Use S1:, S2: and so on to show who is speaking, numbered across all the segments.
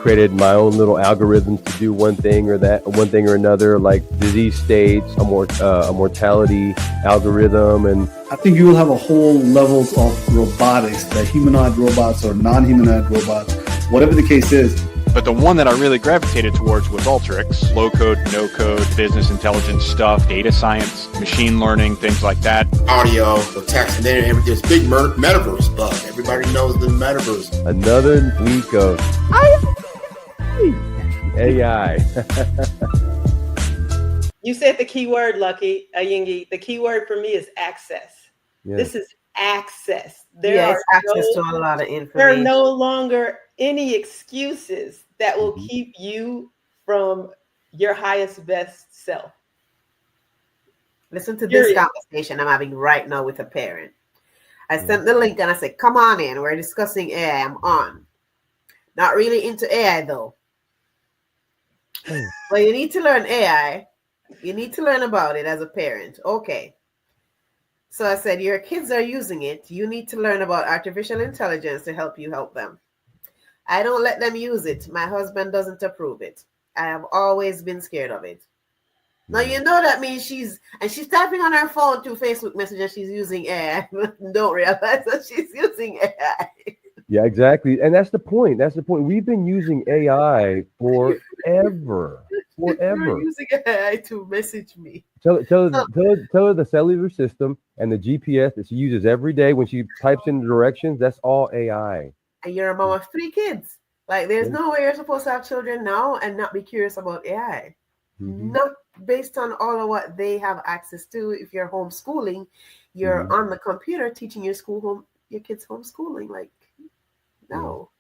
S1: created my own little algorithms to do one thing or another, like disease states, a mortality algorithm. And
S2: I think you will have a whole levels of robotics, the humanoid robots or non-humanoid robots, whatever the case is.
S3: But the one that I really gravitated towards was Alteryx, low code, no code, business intelligence stuff, data science, machine learning, things like that.
S4: Audio, the text, and then there's big metaverse bug. Everybody knows the metaverse.
S1: Another week of AI.
S5: You said the key word, Lucky Ayingi. The key word for me is access. Yes. This is access.
S6: There is access to a lot of information.
S5: There are no longer any excuses that will keep you from your highest, best self.
S6: Listen to this conversation I'm having right now with a parent. I sent the link and I said, come on in. We're discussing AI. I'm on. Not really into AI though. Well, you need to learn AI. You need to learn about it as a parent. Okay. So I said, your kids are using it. You need to learn about artificial intelligence to help you help them. I don't let them use it. My husband doesn't approve it. I have always been scared of it. Now, you know that means she's typing on her phone to Facebook Messenger. She's using AI. Don't realize that she's using AI.
S1: Yeah, exactly. And that's the point. We've been using AI forever.
S6: You're using AI to message me.
S1: Tell her the cellular system and the GPS that she uses every day when she types in the directions, that's all AI.
S6: And you're a mom of 3 kids. Like, there's no way you're supposed to have children now and not be curious about AI. Not based on all of what they have access to. If you're homeschooling, you're on the computer teaching your kids homeschooling. Like, no.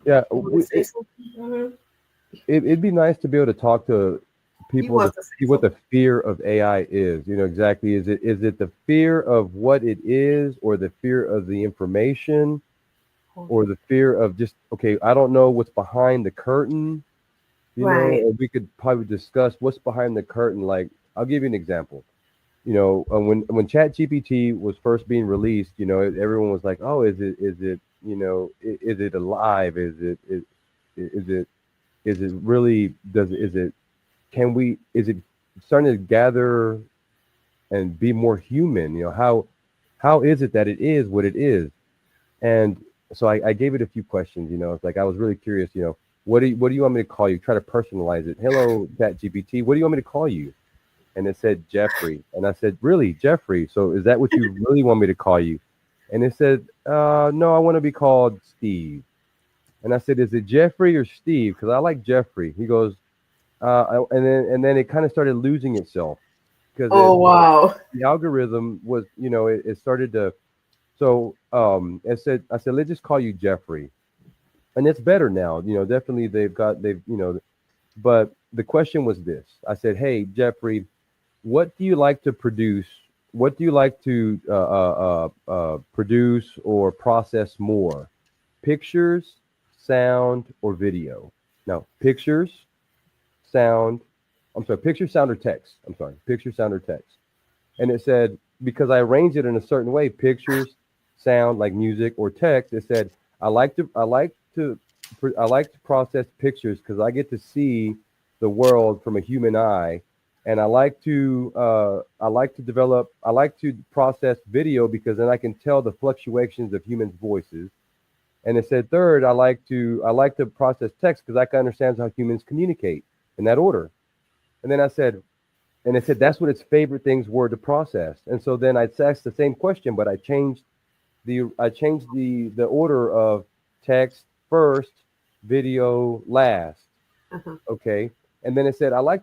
S1: Yeah. It'd be nice to be able to talk to people to see what the fear of AI is. You know, exactly. Is it the fear of what it is, or the fear of the information, or the fear of just, okay, I don't know what's behind the curtain. You know, or we could probably discuss what's behind the curtain. Like, I'll give you an example. You know, when ChatGPT was first being released, you know, everyone was like, oh, is it, you know, is it alive? Is it really, is it starting to gather and be more human? You know, how is it that it is what it is? And so I gave it a few questions, you know. It's like, I was really curious, you know, what do you want me to call you? Try to personalize it. Hello, ChatGPT, what do you want me to call you? And it said Jeffrey. And I said, really, Jeffrey? So is that what you really want me to call you? And it said, no, I want to be called Steve. And I said, is it Jeffrey or Steve? Because I like Jeffrey. He goes, and then it kind of started losing itself. Because the algorithm was, you know, it started to. So I said, let's just call you Jeffrey. And it's better now, you know, definitely you know, but the question was this. I said, hey, Jeffrey, what do you like to produce? What do you like to produce or process more? Pictures, sound, or video? No, picture, sound, or text. Picture, sound, or text. And it said, because I arranged it in a certain way, pictures, sound, like music, or text, it said, I like to process pictures because I get to see the world from a human eye, and I like to process video because then I can tell the fluctuations of humans' voices. And it said third, I like to process text because I can understand how humans communicate in that order. And then it said that's what its favorite things were to process. And so then I asked the same question, but I changed the order of text first, video last. Okay. And then it said, I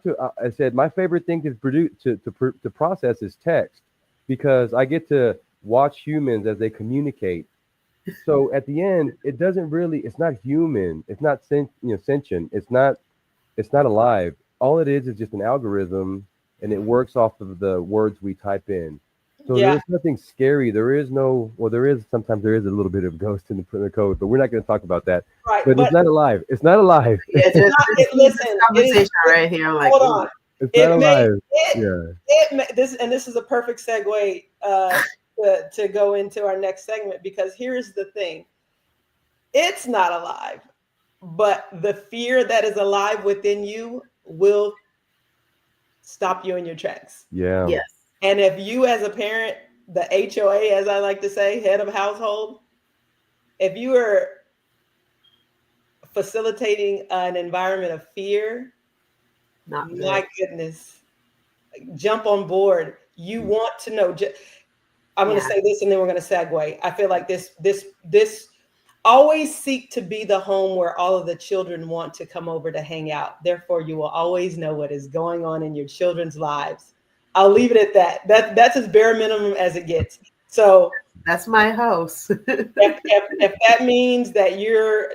S1: said, my favorite thing to produce, to process is text, because I get to watch humans as they communicate. So at the end, it's not human. It's not sentient. It's not alive. All it is just an algorithm, and it works off of the words we type in. So there's nothing scary. Sometimes there is a little bit of ghost in the code, but we're not going to talk about that.
S5: Right,
S1: but it's not alive. It's not alive.
S6: Listen, conversation right here. Like,
S5: hold on.
S1: It's not alive.
S5: This is a perfect segue to go into our next segment, because here's the thing. It's not alive. but the fear that is alive within you will stop you in your tracks.
S1: Yeah.
S6: Yes.
S5: And if you as a parent, the HOA, as I like to say, head of household, if you are facilitating an environment of fear,
S6: Not
S5: my
S6: good.
S5: goodness, jump on board. You want to know. I'm going to say this, and then we're going to segue. I feel like this always seek to be the home where all of the children want to come over to hang out. Therefore, you will always know what is going on in your children's lives. I'll leave it at that. That's as bare minimum as it gets. So
S6: that's my house.
S5: if that means that you're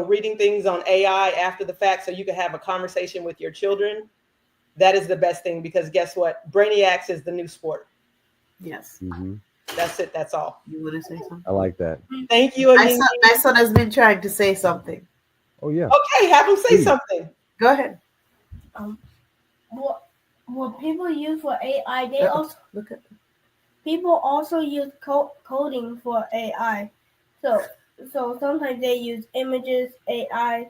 S5: reading things on AI after the fact so you can have a conversation with your children, that is the best thing, because guess what? Brainiacs is the new sport.
S6: Yes.
S1: Mm-hmm.
S5: That's it. That's all.
S6: You want to say something?
S1: I like that.
S5: Thank you.
S6: My son has been trying to say something.
S1: Oh yeah.
S5: Okay, have him say something.
S6: Go ahead.
S7: What people use for AI, they also
S6: look at
S7: people also use coding for AI. So sometimes they use images AI,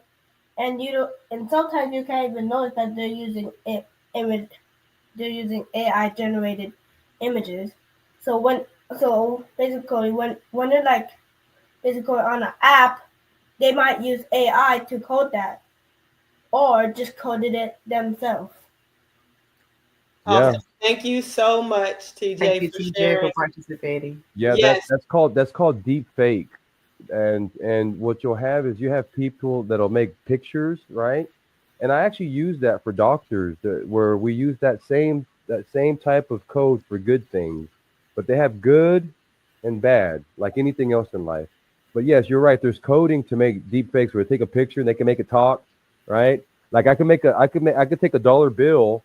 S7: and sometimes you can't even notice that they're using image. They're using AI generated images. So basically when they're like basically on an app, they might use AI to code that, or just coded it themselves.
S5: Awesome. Thank you so much, TJ.
S6: Thank you, TJ, for participating.
S1: Yeah,
S5: yes.
S1: that's called deep fake. And what you'll have is you have people that'll make pictures, right? And I actually use that for doctors, where we use that same type of code for good things, but they have good and bad, like anything else in life. But yes, you're right. There's coding to make deep fakes where they take a picture and they can make it talk, right? Like I could take a dollar bill,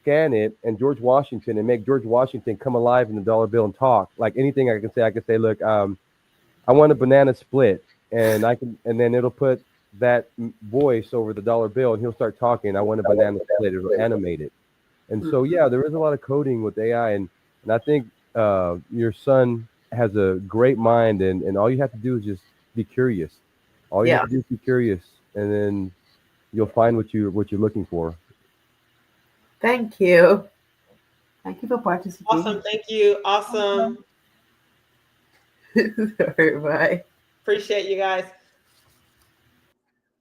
S1: scan it, and George Washington, and make George Washington come alive in the dollar bill and talk. Like anything I can say, look, I want a banana split, and then it'll put that voice over the dollar bill, and he'll start talking. I want a banana split. It'll animate it. And so, yeah, there is a lot of coding with AI, and I think your son has a great mind, and all you have to do is just be curious. All you have to do is be curious, and then you'll find what you're looking for.
S6: Thank you. Thank you for participating.
S5: Awesome. Thank you. Awesome.
S6: Sorry, bye.
S5: Appreciate you guys.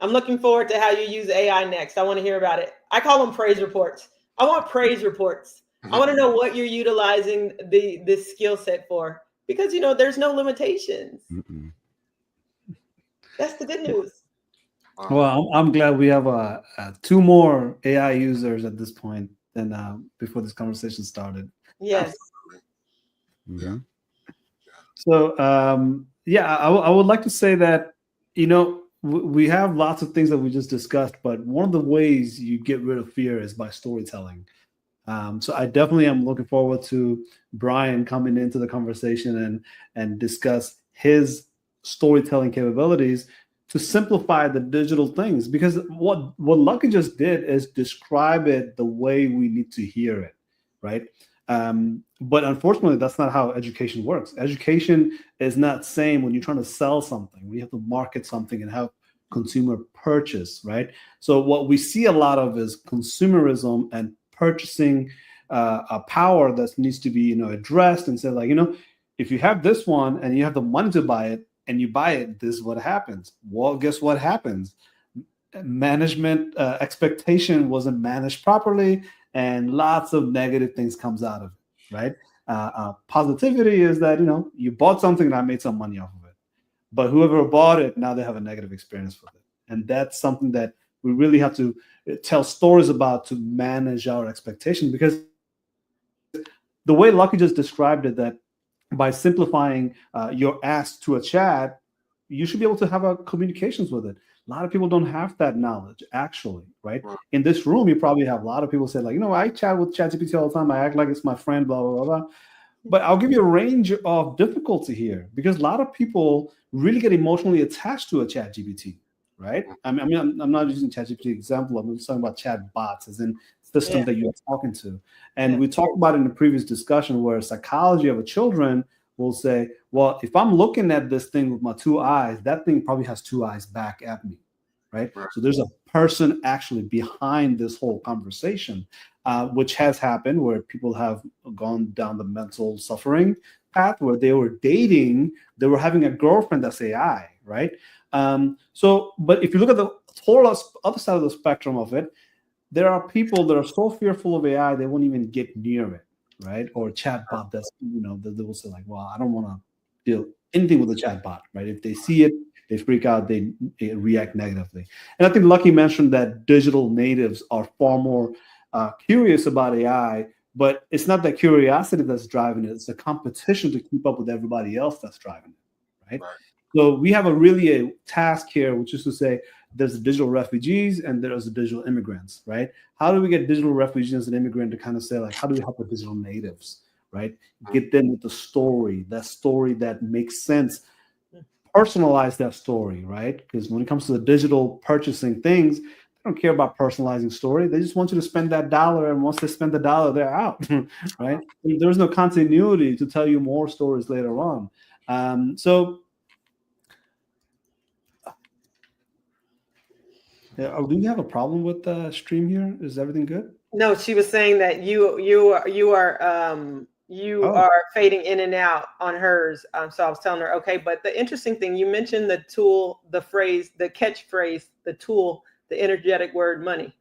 S5: I'm looking forward to how you use AI next. I want to hear about it. I call them praise reports. I want praise reports. I want to know what you're utilizing this skill set for, because there's no limitations.
S1: Mm-mm.
S5: That's the good news.
S2: Well, I'm glad we have two more AI users at this point than before this conversation started.
S5: Yes.
S1: Mm-hmm.
S2: So, I would like to say that, we have lots of things that we just discussed, but one of the ways you get rid of fear is by storytelling. So I definitely am looking forward to Brian coming into the conversation and discuss his storytelling capabilities to simplify the digital things, because what Lucky just did is describe it the way we need to hear it, right? But unfortunately, that's not how education works. Education is not same when you're trying to sell something, when you have to market something and have consumer purchase, right? So what we see a lot of is consumerism and purchasing a power that needs to be addressed and said, like, if you have this one and you have the money to buy it and you buy it, this is what happens. Well, guess what happens? Management expectation wasn't managed properly, and lots of negative things comes out of it, right? Positivity is that you bought something and I made some money off of it, but whoever bought it, now they have a negative experience with it, and that's something that we really have to tell stories about to manage our expectations. Because the way Lucky just described it, that by simplifying your ask to a chat, you should be able to have a communications with it. A lot of people don't have that knowledge, actually, right? In this room, you probably have a lot of people say, like, I chat with ChatGPT all the time. I act like it's my friend, blah, blah, blah, blah. But I'll give you a range of difficulty here, because a lot of people really get emotionally attached to a ChatGPT, right? I mean, I'm not using ChatGPT example. I'm just talking about chat bots, as in systems that you're talking to. And we talked about in the previous discussion where psychology of a children will say, well, if I'm looking at this thing with my two eyes, that thing probably has two eyes back at me, right? So there's a person actually behind this whole conversation, which has happened where people have gone down the mental suffering path where they were dating, they were having a girlfriend that's AI, right? But if you look at the total other side of the spectrum of it, there are people that are so fearful of AI they won't even get near it, right? Or a chatbot that's, they will say like, well, I don't want to deal anything with a chatbot, right? If they see it, they freak out, they react negatively. And I think Lucky mentioned that digital natives are far more curious about AI, but it's not that curiosity that's driving it. It's a competition to keep up with everybody else that's driving it, right? So we have a task here, which is to say there's the digital refugees and there's the digital immigrants, right? How do we get digital refugees and immigrants to kind of say like, how do we help the digital natives, right? Get them with the story that makes sense. Personalize that story, right? Because when it comes to the digital purchasing things, they don't care about personalizing story. They just want you to spend that dollar, and once they spend the dollar, they're out, right? There's no continuity to tell you more stories later on. Do you have a problem with the stream here? Is everything good?
S5: No, she was saying that you are fading in and out on hers. So I was telling her, okay. But the interesting thing, you mentioned the tool, the phrase, the catchphrase, the tool, the energetic word, money.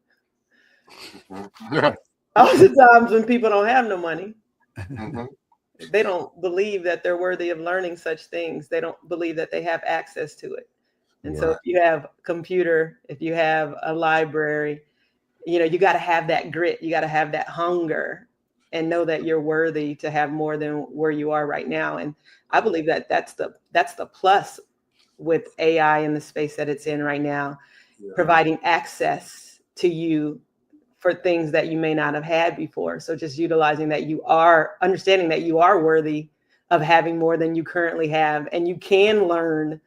S5: All the times when people don't have no money, they don't believe that they're worthy of learning such things. They don't believe that they have access to it. And so if you have a computer, if you have a library, you got to have that grit. You got to have that hunger and know that you're worthy to have more than where you are right now. And I believe that that's the plus with AI in the space that it's in right now, providing access to you for things that you may not have had before. So just utilizing that understanding that you are worthy of having more than you currently have, and you can learn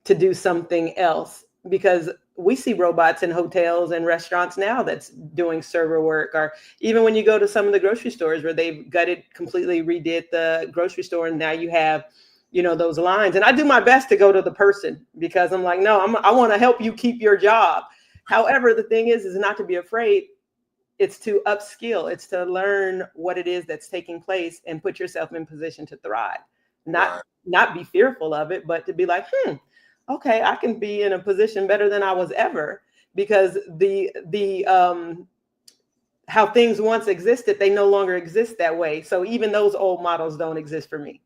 S5: to do something else, because we see robots in hotels and restaurants now that's doing server work, or even when you go to some of the grocery stores where they've completely redid the grocery store, and now you have, those lines. And I do my best to go to the person because I'm like, no, I want to help you keep your job. However, the thing is not to be afraid. It's to upskill. It's to learn what it is that's taking place and put yourself in position to thrive. Not be fearful of it, but to be like, okay, I can be in a position better than I was ever, because the how things once existed, they no longer exist that way. So even those old models don't exist for me.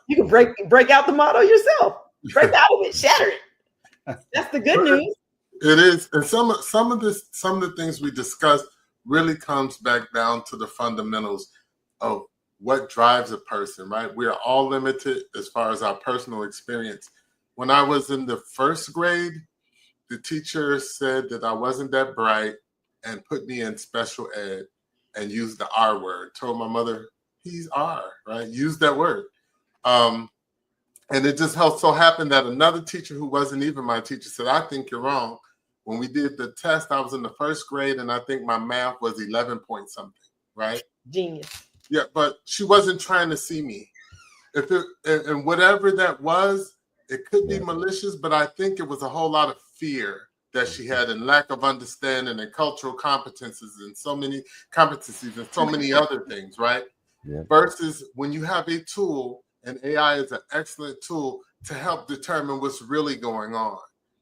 S5: You can break out the model yourself, break out of it, shatter it. That's the good news.
S8: It is, and some of the things we discussed really comes back down to the fundamentals of what drives a person, right? We are all limited as far as our personal experience. When I was in the first grade, the teacher said that I wasn't that bright and put me in special ed and used the R word. Told my mother, he's R, right? Use that word. And it just so happened that another teacher who wasn't even my teacher said, I think you're wrong. When we did the test, I was in the first grade, and I think my math was 11 point something, right?
S5: Genius.
S8: Yeah, but she wasn't trying to see me. And whatever that was, it could be malicious, but I think it was a whole lot of fear that she had, and lack of understanding, and cultural competencies, and so many competencies, and so many other things, right? Versus when you have a tool, and AI is an excellent tool to help determine what's really going on,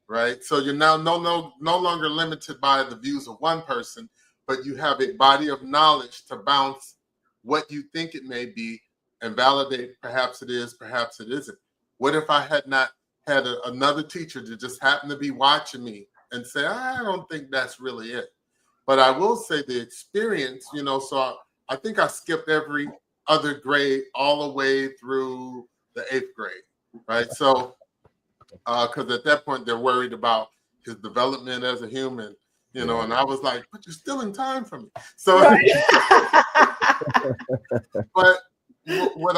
S8: right? So you're now no longer limited by the views of one person, but you have a body of knowledge to bounce what you think it may be and validate perhaps it is, perhaps it isn't. What if I had not had another teacher that just happened to be watching me and say, I don't think that's really it. But I will say the experience, so I think I skipped every other grade all the way through the 8th grade, right? So, because at that point, they're worried about his development as a human, and I was like, but you're still in time for me. So, but what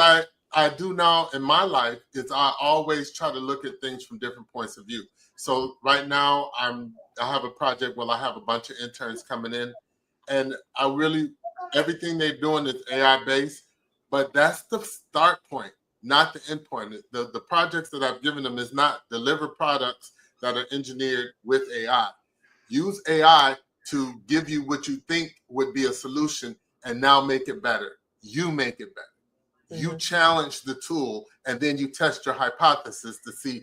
S8: I do now in my life is I always try to look at things from different points of view. So right now I have a project where I have a bunch of interns coming in, and everything they're doing is AI based, but that's the start point, not the end point. The projects that I've given them is not deliver products that are engineered with AI. Use AI to give you what you think would be a solution and now make it better. You make it better. You challenge the tool, and then you test your hypothesis to see,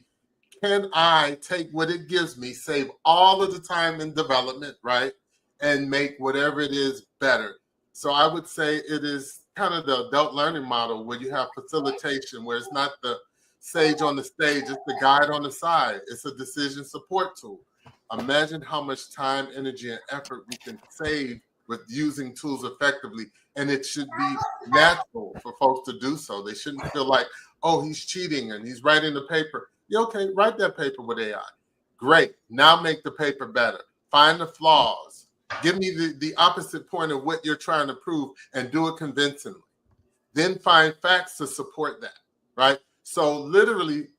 S8: can I take what it gives me, save all of the time in development, right, and make whatever it is better. So I would say it is kind of the adult learning model where you have facilitation, where it's not the sage on the stage, it's the guide on the side. It's a decision support tool. Imagine how much time, energy, and effort we can save with using tools effectively. And it should be natural for folks to do so. They shouldn't feel like, oh, he's cheating and he's writing the paper. Yeah, okay, write that paper with AI. Great. Now make the paper better. Find the flaws. Give me the opposite point of what you're trying to prove and do it convincingly. Then find facts to support that, right? So literally,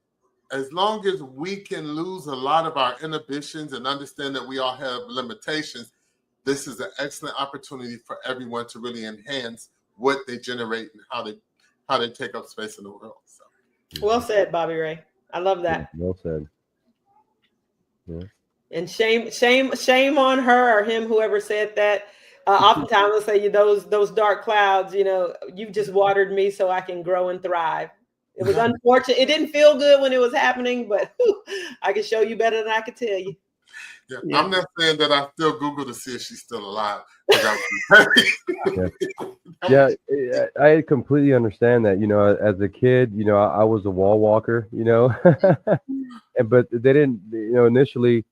S8: as long as we can lose a lot of our inhibitions and understand that we all have limitations, this is an excellent opportunity for everyone to really enhance what they generate and how they take up space in the world. So.
S5: Well said, Bobby Ray. I love that.
S1: Well said. Yeah.
S5: And shame on her or him, whoever said that. Oftentimes they'll say, those dark clouds, you've just watered me so I can grow and thrive. It was unfortunate. It didn't feel good when it was happening, but I can show you better than I could tell you.
S8: Yeah. I'm not saying that I still Google to see if she's still alive.
S1: Yeah, I completely understand that. As a kid, I was a wall walker, but they didn't, initially,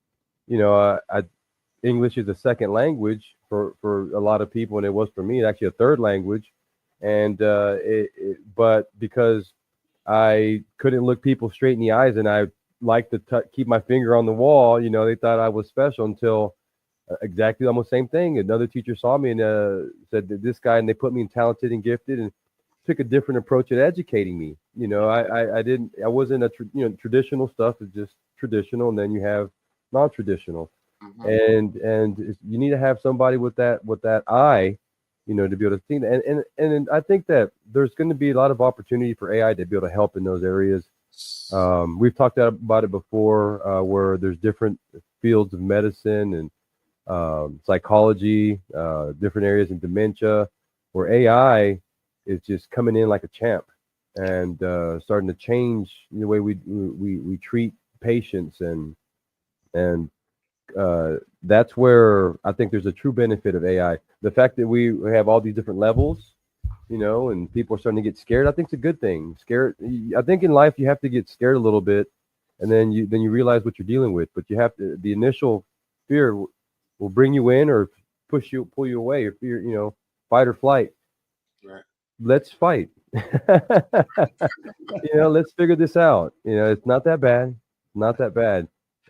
S1: English is a second language for a lot of people, and it was for me actually a third language. And but because I couldn't look people straight in the eyes, and I liked to keep my finger on the wall, they thought I was special until exactly almost same thing. Another teacher saw me and said that this guy, and they put me in talented and gifted, and took a different approach at educating me. I wasn't a traditional stuff. It's just traditional, and then you have non-traditional, and you need to have somebody with that eye, to be able to see that. And I think that there's going to be a lot of opportunity for AI to be able to help in those areas. We've talked about it before, where there's different fields of medicine and psychology, different areas in dementia, where AI is just coming in like a champ and starting to change the way we treat patients, and that's where I think there's a true benefit of AI. The fact that we have all these different levels, and people are starting to get scared, I think it's a good thing. I think in life you have to get scared a little bit, and then you realize what you're dealing with. But you have to, the initial fear will bring you in or pull you away, or fear, fight or flight.
S8: Right.
S1: Let's fight. Let's figure this out. It's not that bad.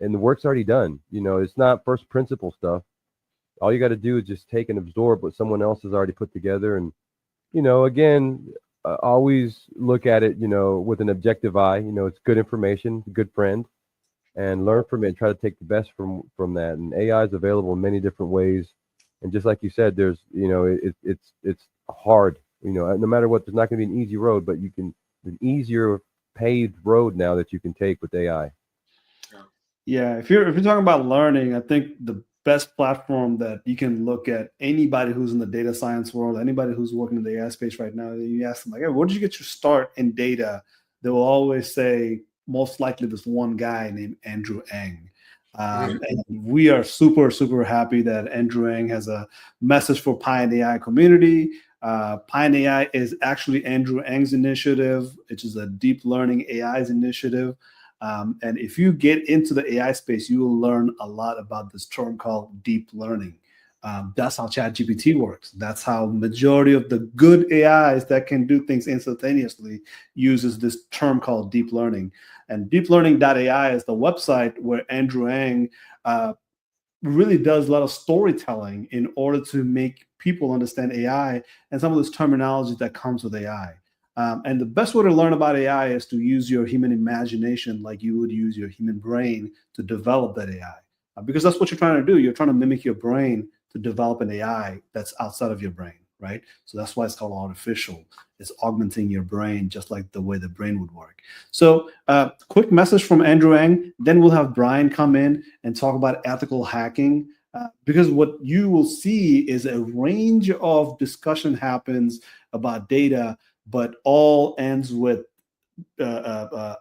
S1: And the work's already done. It's not first principle stuff. All you got to do is just take and absorb what someone else has already put together. And, again, always look at it, with an objective eye. It's good information, a good friend, and learn from it and try to take the best from that. And AI is available in many different ways. And just like you said, there's, it's hard, no matter what, there's not going to be an easy road, but an easier paved road now that you can take with AI.
S2: Yeah, if you're talking about learning, I think the best platform that you can look at anybody who's in the data science world, anybody who's working in the AI space right now, you ask them like, hey, where did you get your start in data? They will always say most likely this one guy named Andrew Ng. And we are super, super happy that Andrew Ng has a message for Pine AI community. Pine AI is actually Andrew Ng's initiative, which is a deep learning AI's initiative. And if you get into the AI space, you will learn a lot about this term called deep learning. That's how ChatGPT works. That's how majority of the good AIs that can do things instantaneously uses this term called deep learning. And deeplearning.ai is the website where Andrew Ng really does a lot of storytelling in order to make people understand AI and some of this terminology that comes with AI. And the best way to learn about AI is to use your human imagination like you would use your human brain to develop that AI. Because that's what you're trying to do. You're trying to mimic your brain to develop an AI that's outside of your brain. right? So that's why it's called artificial. It's augmenting your brain just like the way the brain would work. So quick message from Andrew Ng, then we'll have Brian come in and talk about ethical hacking, because what you will see is a range of discussion happens about data, but all ends with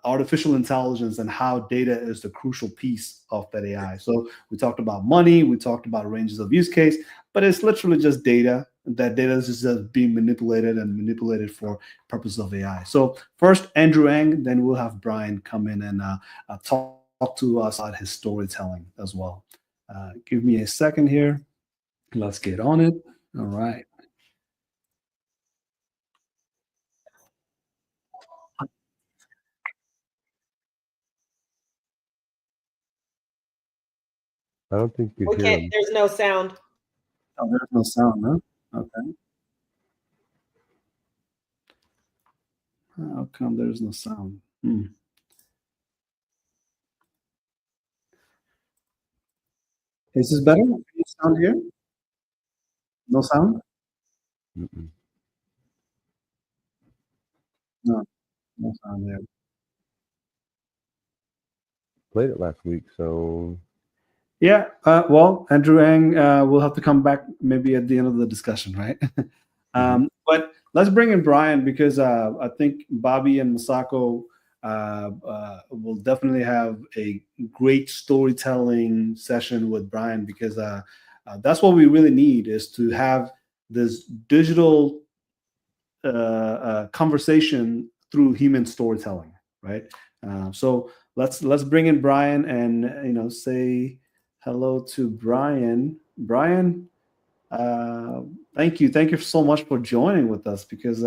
S2: artificial intelligence and how data is the crucial piece of that AI. So we talked about money, we talked about ranges of use case, but it's literally just data. That data is just being manipulated for purposes of AI. So first, Andrew Ng, then we'll have Brian come in and talk to us about his storytelling as well. Give me a second here. Let's get on it. All right.
S1: I don't think you
S5: We
S1: can hear
S5: can't.
S1: him.
S5: There's no sound.
S2: Oh, there's no sound, huh? Okay. How come there's no sound? Is this better? Any sound here? No sound?
S1: Mm-mm.
S2: No, no sound there.
S1: Played it last week, so
S2: Yeah, well, Andrew Ng will have to come back maybe at the end of the discussion, right? But let's bring in Brian, because I think Bobby and Masako will definitely have a great storytelling session with Brian, because that's what we really need, is to have this digital conversation through human storytelling, right? So let's bring in Brian and say hello to Brian. Brian, thank you so much for joining with us, because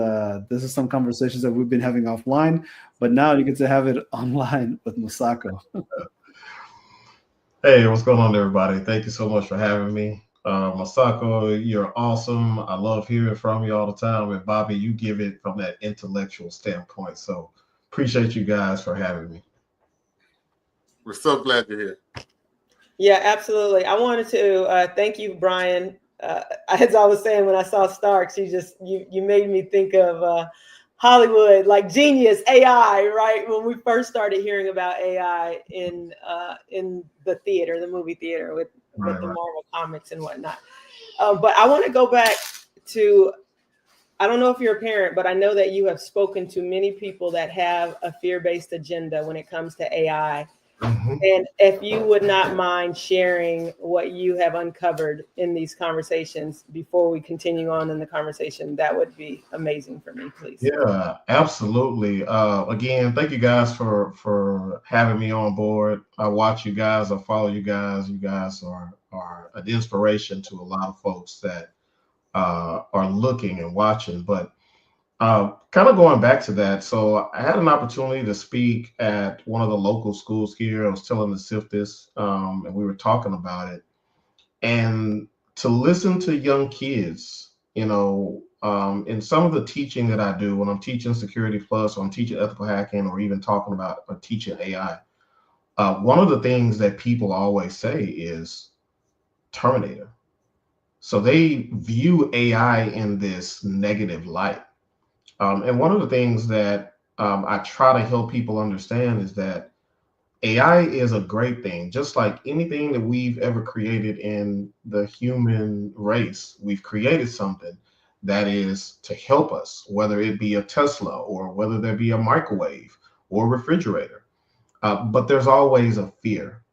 S2: this is some conversations that we've been having offline, but now you get to have it online with Masako.
S9: Hey, what's going on, everybody? Thank you so much for having me. Masako, you're awesome. I love hearing from you all the time. And Bobby, you give it from that intellectual standpoint. So appreciate you guys for having me.
S8: We're so glad you're here.
S5: Yeah, absolutely. I wanted to thank you, Brian. As I was saying, when I saw Starks, you made me think of Hollywood, like genius AI, right? When we first started hearing about AI in the theater, the movie theater, with the Marvel comics and whatnot. But I want to go back to, I don't know if you're a parent, but I know that you have spoken to many people that have a fear-based agenda when it comes to AI. And if you would not mind sharing what you have uncovered in these conversations before we continue on in the conversation, that would be amazing for me, please.
S9: Yeah, absolutely. Again, thank you guys for having me on board. I watch you guys, I follow you guys. You guys are an inspiration to a lot of folks that are looking and watching. But kind of going back to that, so I had an opportunity to speak at one of the local schools here. I was telling the SIF this, and we were talking about it. And to listen to young kids, in some of the teaching that I do, when I'm teaching Security Plus, or I'm teaching ethical hacking, or even talking about or teaching AI, one of the things that people always say is Terminator. So they view AI in this negative light. And one of the things that I try to help people understand is that AI is a great thing. Just like anything that we've ever created in the human race, we've created something that is to help us, whether it be a Tesla or whether there be a microwave or refrigerator. But there's always a fear,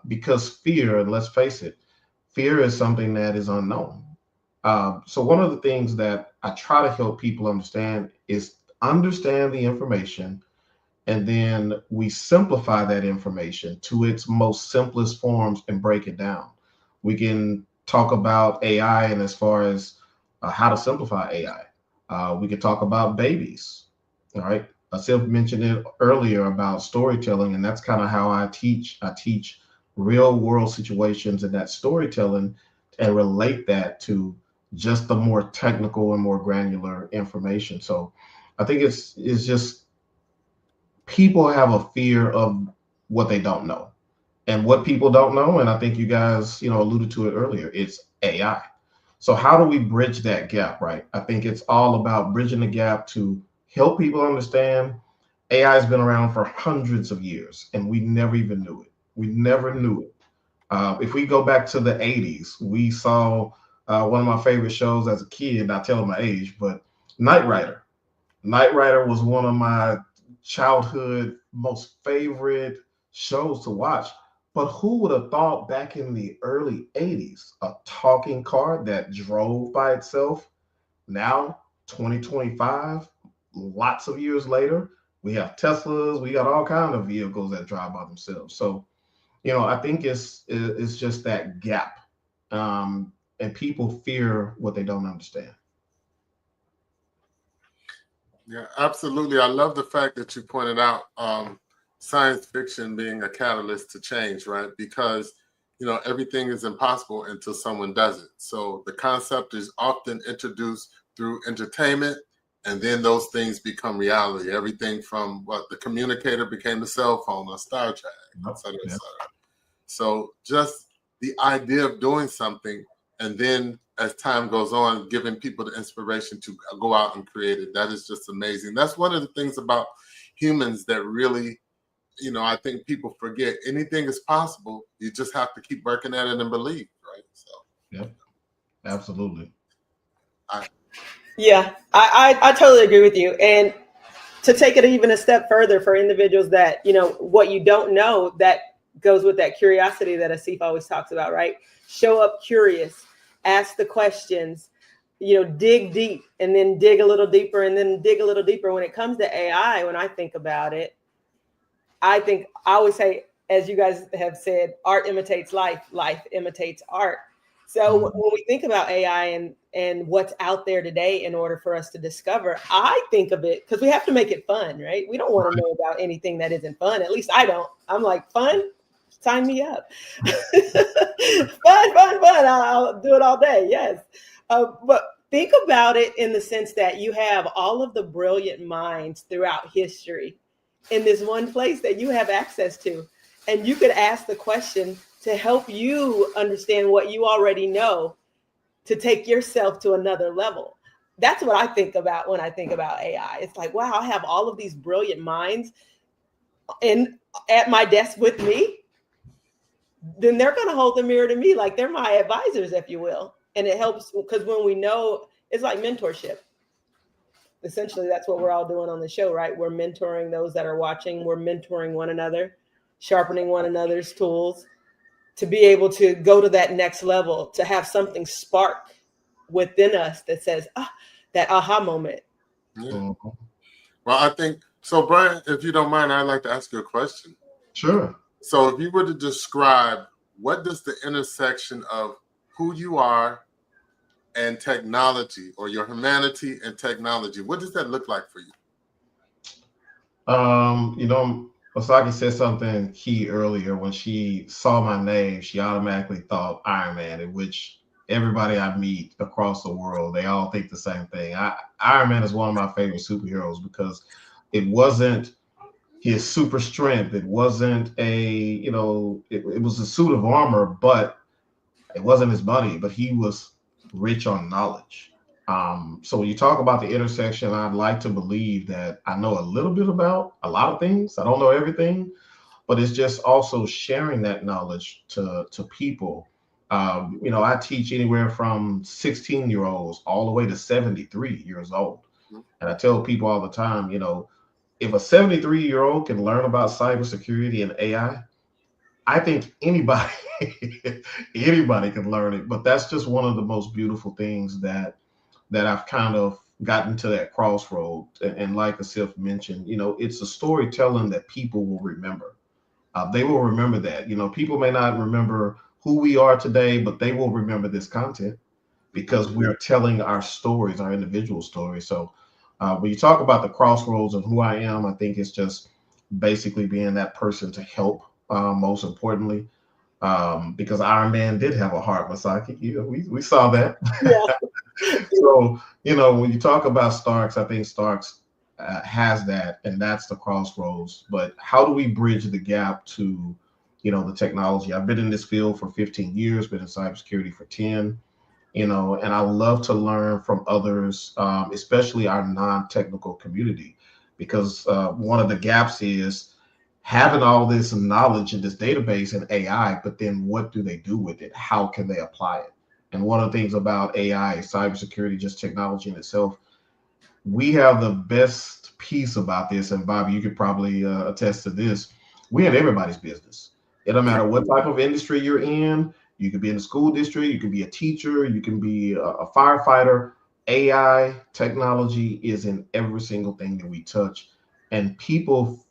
S9: because fear, and let's face it, fear is something that is unknown. So one of the things that I try to help people understand is understand the information, and then we simplify that information to its most simplest forms and break it down. We can talk about AI, and as far as how to simplify AI. We could talk about babies. All right. Sylv mentioned it earlier about storytelling, and that's kind of how I teach. I teach real world situations in that storytelling and relate that to just the more technical and more granular information. So I think it's just people have a fear of what they don't know, and what people don't know. And I think you guys, alluded to it earlier. It's AI. So how do we bridge that gap, right? I think it's all about bridging the gap to help people understand AI has been around for hundreds of years, and we never even knew it. We never knew it. If we go back to the 80s, we saw one of my favorite shows as a kid, not telling my age, but Knight Rider. Knight Rider was one of my childhood most favorite shows to watch. But who would have thought back in the early 80s, a talking car that drove by itself? Now, 2025, lots of years later, we have Teslas, we got all kinds of vehicles that drive by themselves. So, I think it's just that gap. And people fear what they don't understand.
S8: Yeah, absolutely. I love the fact that you pointed out science fiction being a catalyst to change, right? Because, everything is impossible until someone does it. So the concept is often introduced through entertainment, and then those things become reality. Everything from what the communicator became the cell phone or Star Trek, et cetera, et cetera. So just the idea of doing something, and then as time goes on, giving people the inspiration to go out and create it. That is just amazing. That's one of the things about humans that really, I think people forget. Anything is possible. You just have to keep working at it and believe, right? So,
S9: yep, absolutely.
S5: I totally agree with you. And to take it even a step further for individuals that, what you don't know, that goes with that curiosity that Asif always talks about, right? Show up curious, ask the questions, dig deep, and then dig a little deeper, and then dig a little deeper. When it comes to AI, when I think about it, I always say, as you guys have said, art imitates life, life imitates art. So when we think about AI and what's out there today in order for us to discover, I think of it, because we have to make it fun, right? We don't want to know about anything that isn't fun. At least I don't. I'm like, fun? Sign me up. fun. I'll do it all day. Yes. But think about it in the sense that you have all of the brilliant minds throughout history in this one place that you have access to. And you could ask the question to help you understand what you already know, to take yourself to another level. That's what I think about when I think about AI. It's like, wow, I have all of these brilliant minds at my desk with me. Then they're going to hold the mirror to me like they're my advisors, if you will. And it helps because when we know, it's like mentorship. Essentially, that's what we're all doing on the show, right? We're mentoring those that are watching. We're mentoring one another, sharpening one another's tools to be able to go to that next level, to have something spark within us that says, that aha moment.
S8: Yeah. Well, I think, so Brian, if you don't mind, I'd like to ask you a question.
S9: Sure.
S8: So if you were to describe, what does the intersection of who you are and technology, or your humanity and technology, what does that look like for you?
S9: Osaki said something key earlier. When she saw my name, she automatically thought Iron Man, in which everybody I meet across the world, they all think the same thing. Iron Man is one of my favorite superheroes because it wasn't his super strength. It wasn't it was a suit of armor, but it wasn't his money, but he was rich on knowledge. So when you talk about the intersection, I'd like to believe that I know a little bit about a lot of things. I don't know everything, but it's just also sharing that knowledge to people. I teach anywhere from 16-year-olds all the way to 73 years old. And I tell people all the time, if a 73-year-old can learn about cybersecurity and AI, I think anybody can learn it. But that's just one of the most beautiful things that I've kind of gotten to that crossroad. And like Asif mentioned, it's a storytelling that people will remember. They will remember that. People may not remember who we are today, but they will remember this content because we're telling our stories, our individual stories. So when you talk about the crossroads of who I am, I think it's just basically being that person to help, most importantly. Because Iron Man did have a heart, Masaki. We saw that. Yeah. So, when you talk about Starks, I think Starks has that, and that's the crossroads. But how do we bridge the gap to, the technology? I've been in this field for 15 years, been in cybersecurity for 10. and I love to learn from others, especially our non-technical community, because one of the gaps is having all this knowledge in this database and AI, but then what do they do with it? How can they apply it? And one of the things about AI, cybersecurity, just technology in itself, we have the best piece about this, and Bobby, you could probably attest to this. We're in everybody's business. It don't matter what type of industry you're in. You could be in the school district, you could be a teacher, you can be a firefighter. AI technology is in every single thing that we touch. And people,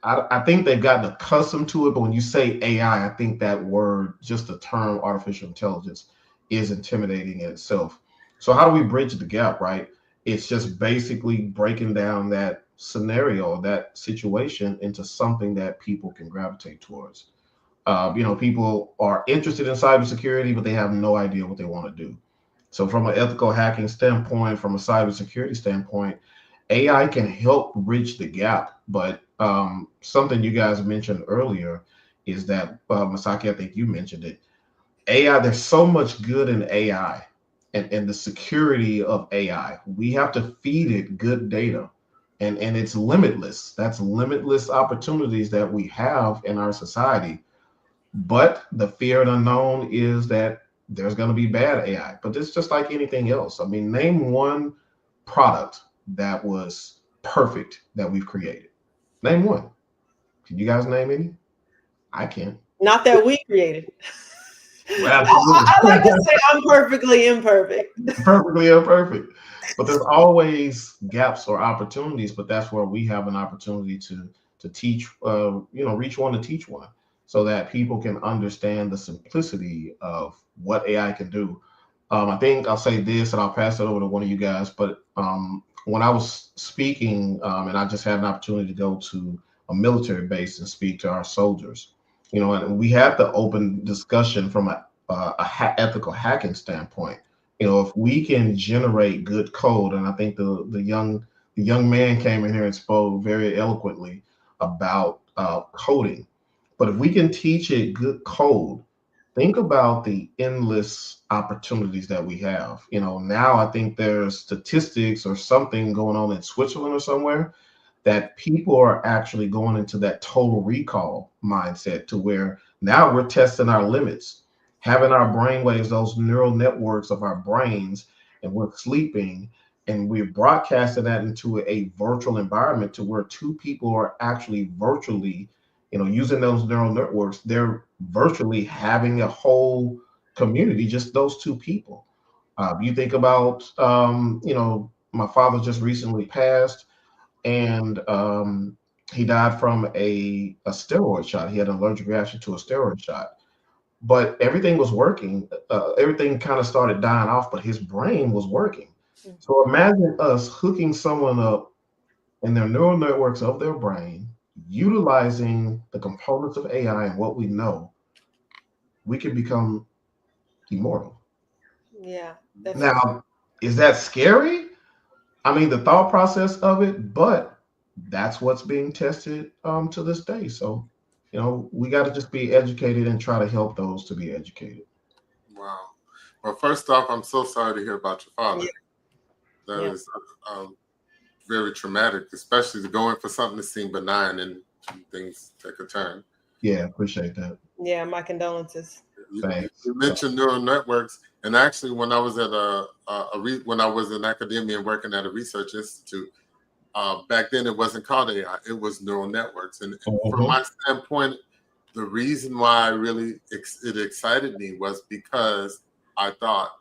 S9: I think they've gotten accustomed to it, but when you say AI, I think that word, just the term artificial intelligence, is intimidating in itself. So how do we bridge the gap, right? It's just basically breaking down that scenario, that situation, into something that people can gravitate towards. People are interested in cybersecurity, but they have no idea what they want to do. So from an ethical hacking standpoint, from a cybersecurity standpoint, AI can help bridge the gap. But something you guys mentioned earlier is that, Masaki, I think you mentioned it, AI, there's so much good in AI and the security of AI. We have to feed it good data, and it's limitless. That's limitless opportunities that we have in our society. But the fear and unknown is that there's going to be bad AI, but it's just like anything else. I mean, name one product that was perfect that we've created. Name one. Can you guys name any? I can't.
S5: Not that we created.
S9: Well, absolutely.
S5: I like to say I'm perfectly imperfect.
S9: Perfectly imperfect. But there's always gaps or opportunities, but that's where we have an opportunity to teach, reach one to teach one, so that people can understand the simplicity of what AI can do. I think I'll say this and I'll pass it over to one of you guys, but when I was speaking, and I just had an opportunity to go to a military base and speak to our soldiers, and we had the open discussion from a ethical hacking standpoint. If we can generate good code, and I think the young man came in here and spoke very eloquently about coding. But if we can teach it good code, think about the endless opportunities that we have. Now I think there's statistics or something going on in Switzerland or somewhere that people are actually going into that total recall mindset, to where now we're testing our limits, having our brain waves, those neural networks of our brains, and we're sleeping, and we're broadcasting that into a virtual environment to where two people are actually virtually, using those neural networks. They're virtually having a whole community, just those two people. You think about, my father just recently passed, and he died from a steroid shot. He had an allergic reaction to a steroid shot, but everything was working. Everything kind of started dying off, but his brain was working. So imagine us hooking someone up in their neural networks of their brain, utilizing the components of AI and what we know. We can become immortal.
S5: Yeah.
S9: Now, is that scary? I mean, the thought process of it, but that's what's being tested to this day. So, we got to just be educated and try to help those to be educated.
S8: Wow. Well, first off, I'm so sorry to hear about your father.
S5: Yeah.
S8: That is very traumatic, especially to go in for something that seemed benign and things take a turn.
S9: Yeah, appreciate that.
S5: Yeah, my condolences.
S9: Thanks.
S8: You mentioned neural networks, and actually, when I was at when I was in academia and working at a research institute, back then it wasn't called AI; it was neural networks. And from my standpoint, the reason why it excited me was because I thought,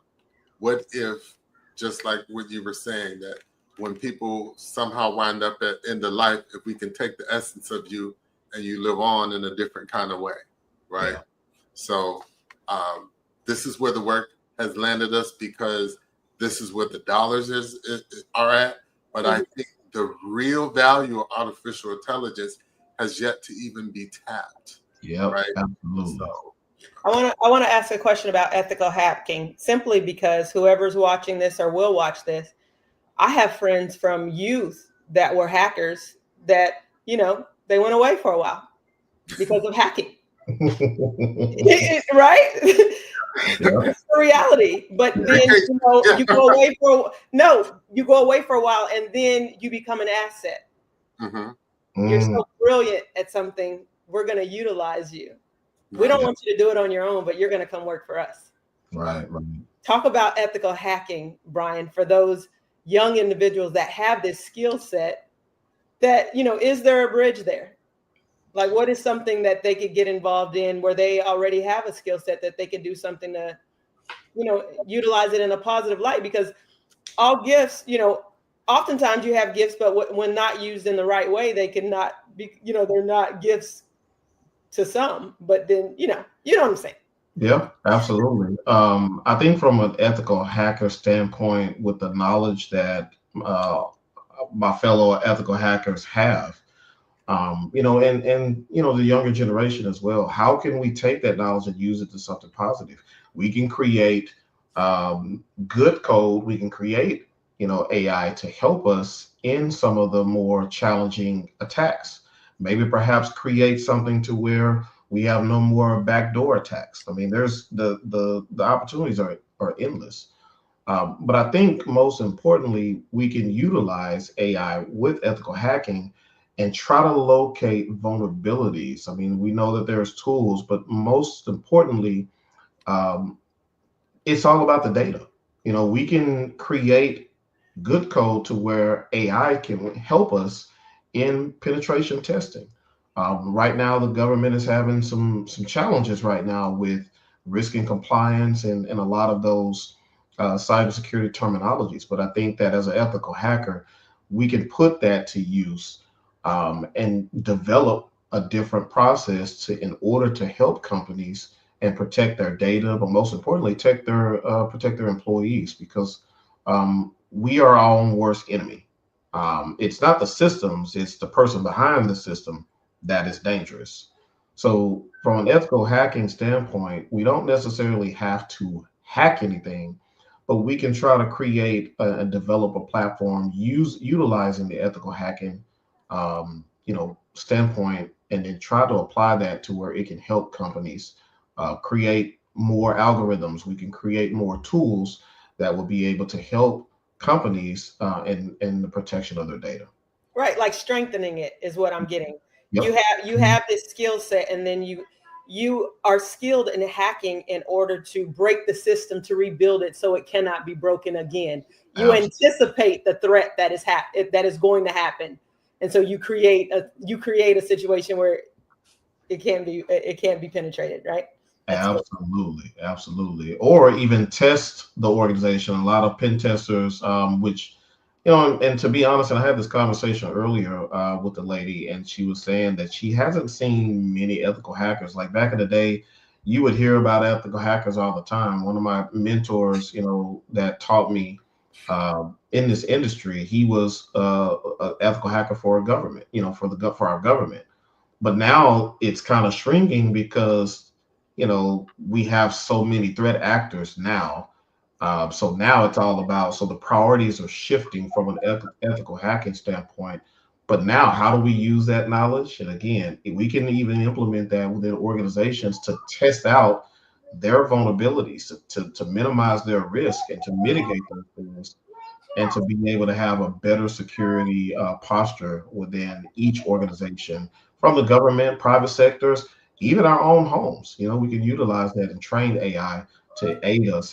S8: what if, just like what you were saying, that when people somehow wind up at end of life, if we can take the essence of you and you live on in a different kind of way, right? Yeah. So this is where the work has landed us, because this is where the dollars are at. But I think the real value of artificial intelligence has yet to even be tapped.
S9: Yeah,
S8: right.
S9: Absolutely.
S5: So, I want to ask a question about ethical hacking, simply because whoever's watching this or will watch this, I have friends from youth that were hackers that, they went away for a while because of hacking. Right?
S9: Yeah.
S5: It's the reality. But then you go away for a while, and then you become an asset. You're so brilliant at something, we're going to utilize you. We don't want you to do it on your own, but you're going to come work for us.
S9: Right.
S5: Talk about ethical hacking, Brian, for those young individuals that have this skill set. That, is there a bridge there? Like, what is something that they could get involved in where they already have a skill set that they can do something to, utilize it in a positive light? Because all gifts, oftentimes you have gifts, but when not used in the right way, they cannot be, they're not gifts to some. But then, you know what I'm saying?
S9: Yeah, absolutely. I think from an ethical hacker standpoint, with the knowledge that my fellow ethical hackers have, and the younger generation as well, how can we take that knowledge and use it to something positive? We can create good code. We can create, AI to help us in some of the more challenging attacks. Maybe perhaps create something to where we have no more backdoor attacks. I mean, there's the opportunities are endless. But I think most importantly, we can utilize AI with ethical hacking and try to locate vulnerabilities. I mean, we know that there's tools, but most importantly, it's all about the data. We can create good code to where AI can help us in penetration testing. Right now, the government is having some challenges right now with risk and compliance and a lot of those cybersecurity terminologies. But I think that as an ethical hacker, we can put that to use and develop a different process in order to help companies and protect their data, but most importantly, protect their employees, because we are our own worst enemy. It's not the systems, it's the person behind the system that is dangerous. So from an ethical hacking standpoint, we don't necessarily have to hack anything, but we can try to create and develop a platform utilizing the ethical hacking standpoint, and then try to apply that to where it can help companies create more algorithms. We can create more tools that will be able to help companies in the protection of their data.
S5: Right, like strengthening it is what I'm getting.
S9: Yep.
S5: You have this skill set, and then you are skilled in hacking in order to break the system, to rebuild it so it cannot be broken again. You anticipate the threat that is going to happen, and so you create a situation where it can't be penetrated, right?
S9: Absolutely. Or even test the organization. A lot of pen testers, which, and to be honest, and I had this conversation earlier with the lady, and she was saying that she hasn't seen many ethical hackers. Like back in the day, you would hear about ethical hackers all the time. One of my mentors, that taught me in this industry, he was an ethical hacker for a government, for our government. But now it's kind of shrinking because we have so many threat actors now. So now it's all about, so the priorities are shifting from an ethical hacking standpoint. But now, how do we use that knowledge? And again, we can even implement that within organizations to test out their vulnerabilities, to minimize their risk and to mitigate those things, and to be able to have a better security posture within each organization, from the government, private sectors, even our own homes. We can utilize that and train AI to aid us